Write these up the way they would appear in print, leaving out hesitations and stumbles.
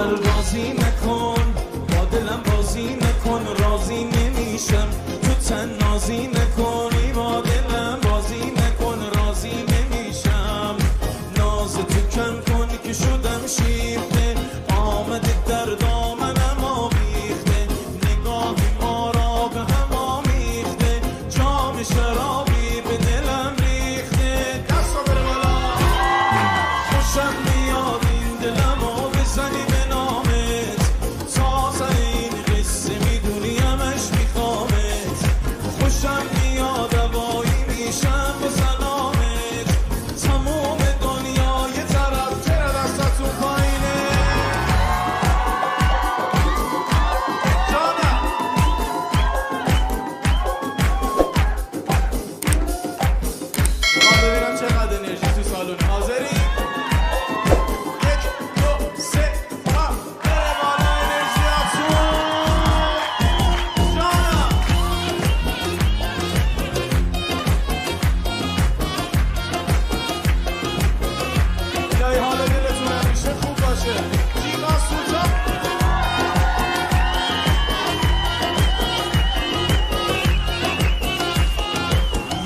دختر بازی نکن، با دلم بازی نکن، راضی نمیشم تو تنازی نکنی، با دلم بازی نکن، راضی نمیشم. ناز تو کم کن که شدم شیفته، آمده در دامنم آویخته، نگاهی ما را به هم آمیخته، جام شرابی به دلم ریخته. دست رو بره بالا. خوشم میاد این دلمو بزنی به نامت، تا سر این قصه میدونی همش میخوامت. خوشم میاد هوایی میشم با سلامت، تموم دنیای طرف. چرا دستتون پایینه؟ جانم میخوام ببینم چقدر انرژی تو سالون. حاضری؟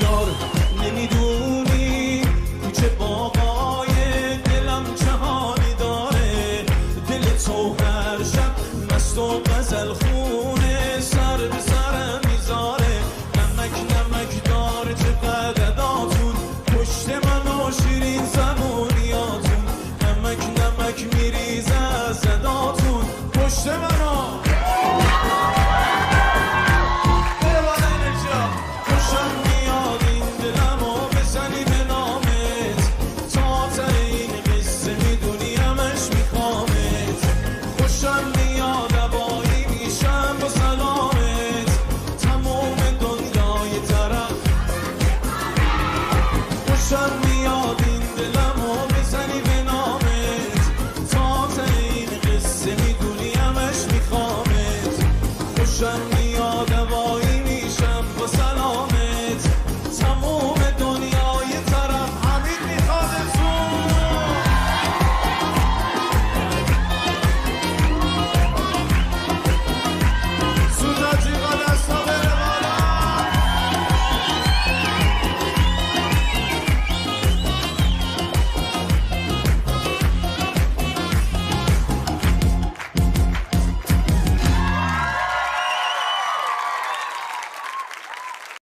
یار نمیدونی کوچه باغای دلم چه حالی داره، دل تو هر شب مست و غزل خونه، سر به سرم میذاره. نمک نمک داره چقدر اداتون، پشت من و شیرین زبونیاتون، نمک نمک میریزه از اداتون پشت منو. خوشم میاد این دلمو بزنی به نامت، تا سر این قصه میدونی همش میخوامت. خوشم میاد هوایی میشم با سلامت، تموم دنیای طرف. خوشم